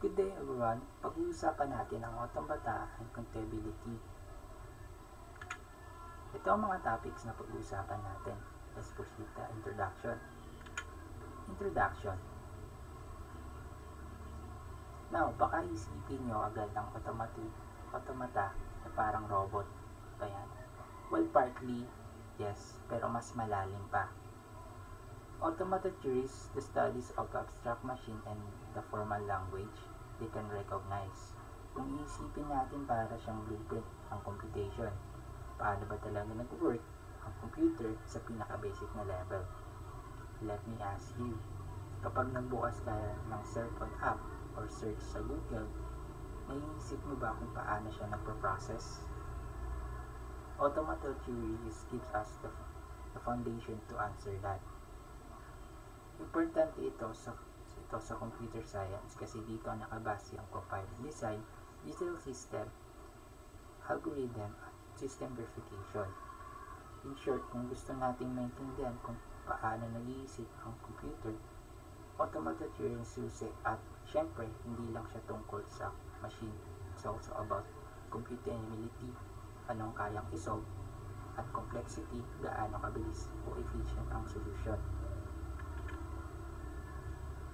Good day everyone. Pag-uusapan natin ang automata and contability. Ito ang mga topics na pag-uusapan natin. Let's proceed to introduction. Introduction. Now, baka isipin nyo agad ang automata na parang robot. Ba yan? Well, partly, yes, pero mas malalim pa. Automata theories, the studies of abstract machine and the formal language they can recognize. Kung iisipin natin para siyang blueprint ang computation, paano ba talaga nag-work ang computer sa pinaka-basic na level? Let me ask you, kapag nagbukas ka ng cellphone app or search sa Google, naiisip mo ba kung paano siya nagpo-process? Automata theories gives us the foundation to answer that. Importante ito sa computer science kasi dito nakabase ang compiling design, digital system, algorithm, at system verification. In short, kung gusto nating maintindihan kung paano nag-iisip ang computer, automata theory susi at syempre, hindi lang siya tungkol sa machine. It's also about computability, anong kayang isolve, at complexity, gaano kabilis o efficient ang solution.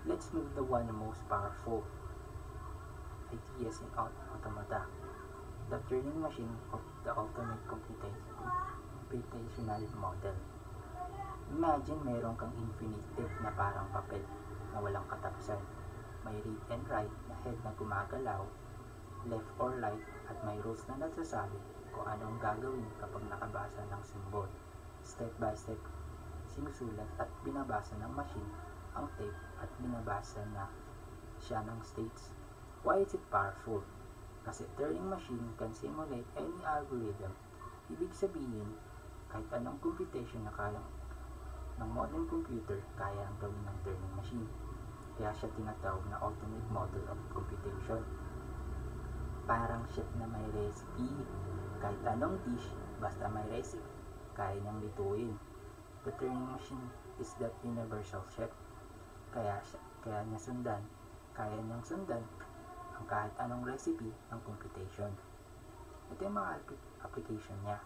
Let's move to one of the most powerful ideas in automata, the Turing machine of the ultimate computational model. Imagine mayroon kang infinite tape na parang papel na walang katapusan. May read and write na head na gumagalaw, left or right, at may rules na nagsasabi kung anong gagawin kapag nakabasa ng symbol. Step by step, sinusulat at binabasa ng machine ang tape at binabasa na siya ng states. Why is it powerful? Kasi Turing machine can simulate any algorithm. Ibig sabihin, kahit anong computation na kaya ng modern computer, kaya ang gawin ng Turing machine. Kaya siya tinatawag na ultimate model of computation. Parang chef na may recipe. Kahit anong dish, basta may recipe, kaya niyang lutuin. The Turing machine is that universal chef. Kaya niyang sundan ang kahit anong recipe ng computation. Ito yung mga application niya.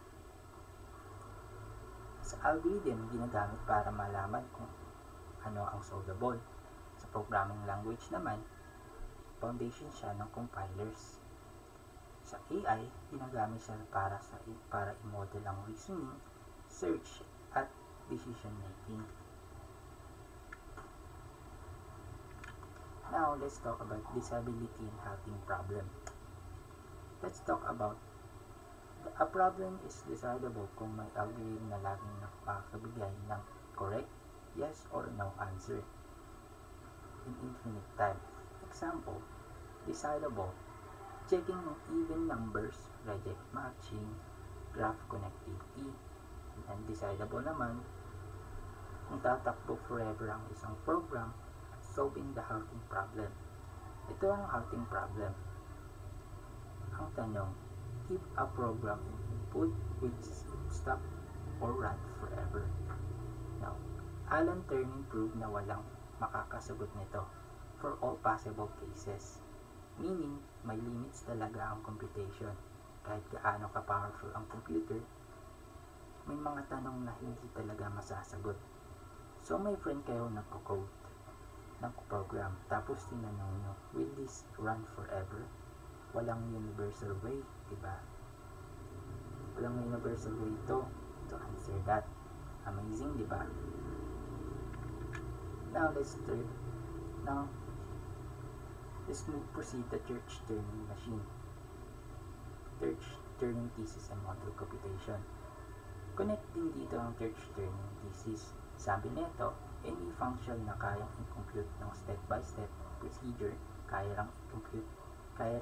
Sa algorithm, ginagamit para malaman kung ano ang solvable. Sa programming language naman, foundation siya ng compilers. Sa AI, ginagamit siya para i-model ang reasoning, search, at decision making. Now, let's talk about disability and halting problem. Let's talk about a problem is decidable kung may algorithm na laging nakakabigay ng correct, yes or no answer in infinite time. Example, decidable, checking even numbers, reject matching, graph connectivity. And decidable naman, kung tatakbo forever ang isang program, solving the halting problem. Ito ang halting problem. Ang tanong, if a program input will stop or run forever. Now, Alan Turing proved na walang makakasagot nito for all possible cases. Meaning, may limits talaga ang computation. Kahit gaano ka-powerful ang computer, may mga tanong na hindi talaga masasagot. So, may friend kayo nagko-code ng program, tapos tinanong nyo, will this run forever? Walang universal way, diba? Walang universal way to answer that. Amazing, diba? Now, let's proceed to Turing machine. Turing thesis and model computation. Connect din dito ang Turing thesis. Sabi nito, any function na kayang i-compute ng step-by-step procedure, kaya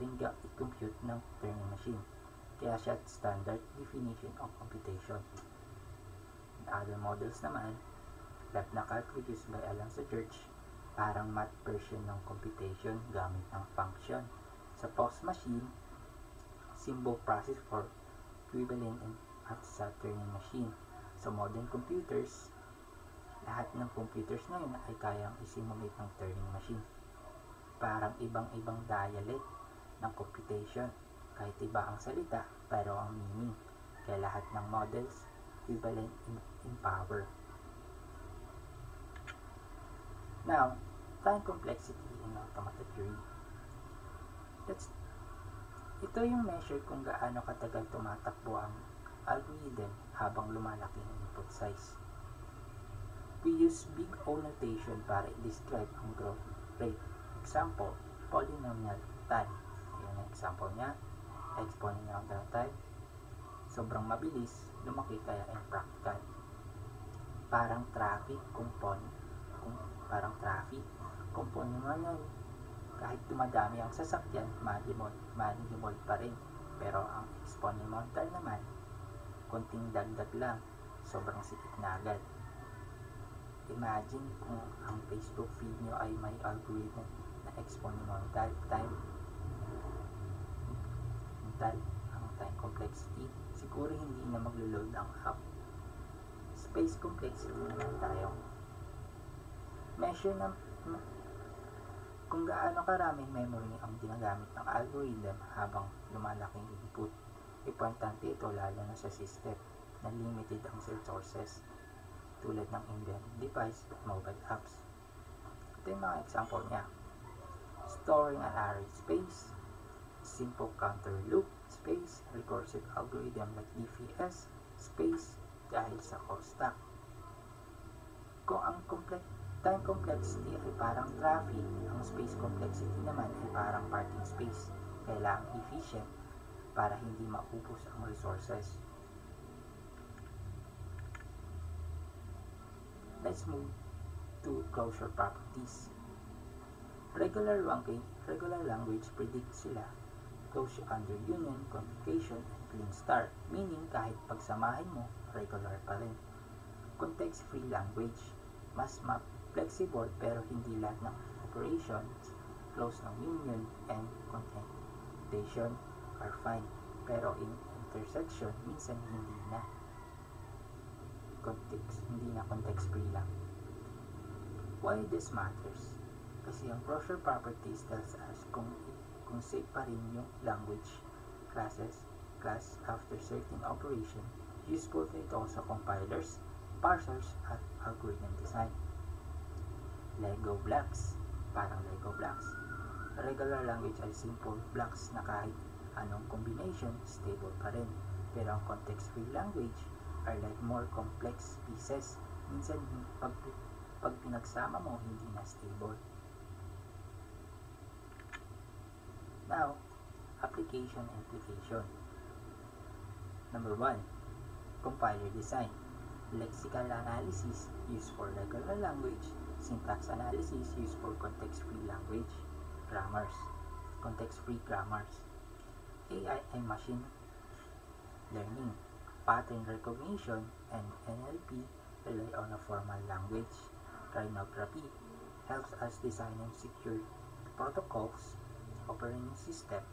rin i-compute ng Turing machine. Kaya siya standard definition of computation. In other models naman, lab na calculus by Alan Church, parang math version ng computation gamit ng function. Sa POS machine, symbol process for equivalent at sa Turing machine. Sa modern computers, lahat ng computers ngayon ay kayang i-simulate ng Turing machine. parang ibang-ibang dialect ng computation. Kahit iba ang salita, pero ang meaning. Kaya lahat ng models equivalent in power. Now, time complexity in automata theory. Ito yung measure kung gaano katagal tumatakbo ang algorithm habang lumalaki ang input size. We use big O notation para i-describe ang growth rate. Example, polynomial time. Ayan ang example niya. Exponential time. Sobrang mabilis, lumaki kaya impractical. Parang traffic kung polynomial. Kahit dumadami ang sasakyan, manageable pa rin. Pero ang exponential naman, konting dagdag lang, sobrang sikip na agad. Imagine kung ang Facebook feed nyo ay may algorithm na exponential time complexity, siguro hindi na maglo-load ang app. Space complexity naman tayo. Measure na kung gaano karaming memory ang ginagamit ng algorithm habang lumalaki ang input. Importante ito lalo na sa system na limited ang resources tulad ng embedded device at mobile apps. Ito yung mga example niya. Storing an array space, simple counter loop space, recursive algorithm like DFS space dahil sa call stack. Kung ang time complexity ay parang traffic, ang space complexity naman ay parang parking space. Kailangang efficient para hindi maubos ang resources. Let's move to closure properties. Regular language predicts sila closure under union, conjugation, and clean start, meaning kahit pagsamahin mo, regular pa rin. Context-free language, mas flexible pero hindi lahat ng operations, close ng union, and concatenation are fine. Pero in intersection, minsan hindi na. Hindi na context-free lang. Why this matters? Kasi ang closure properties tells us kung safe pa rin yung language class after certain operation. Useful ito sa compilers, parsers, at algorithm design. Lego blocks, parang Lego blocks. Regular language ay simple blocks na kahit anong combination, stable pa rin. Pero ang context-free language are like more complex pieces. Minsan, pag pinagsama mo, hindi na stable. Now, application and implication. Number 1, compiler design. Lexical analysis used for regular language. Syntax analysis used for context-free language. Grammars. Context-free grammars. AI and machine learning. Pattern recognition and NLP rely on a formal language. Cryptography helps us design and secure protocols, operating system.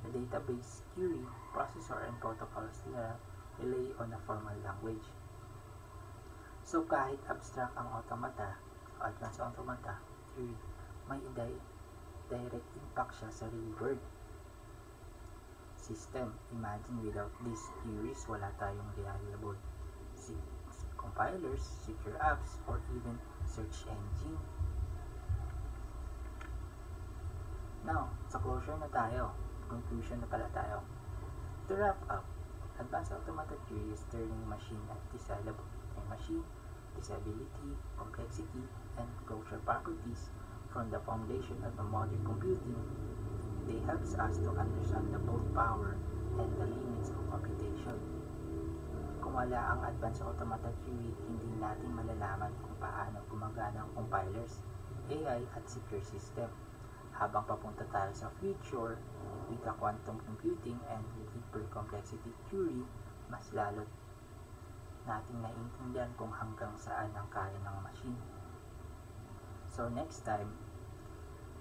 The database query, processor, and protocols nila rely on a formal language. So kahit abstract ang automata, advanced automata theory, may direct impact siya sa real world system. Imagine without these theories, wala tayong reliable compilers, secure apps, or even search engine. Now, sa closure na tayo. Conclusion na pala tayo. To wrap up, advanced automata theory is turning machine at decidable. Machine, disability, complexity, and closure properties from the foundation of the modern computing. They helps us to understand the both power and the limits of computation. Kung wala ang advanced automata theory, hindi natin malalaman kung paano gumagana ang compilers, AI, at secure system. Habang papunta tayo sa future, with the quantum computing and deeper complexity theory, mas lalo nating naiintindihan kung hanggang saan ang kaya ng machine. So next time,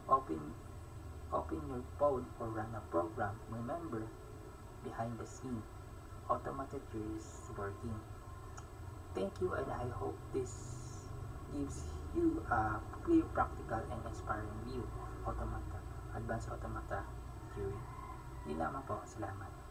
open your phone or run a program. Remember, behind the scene, automata theory is working. Thank you, and I hope this gives you a clear, practical, and inspiring view automata, advanced automata theory. Yun lamang po. Salamat.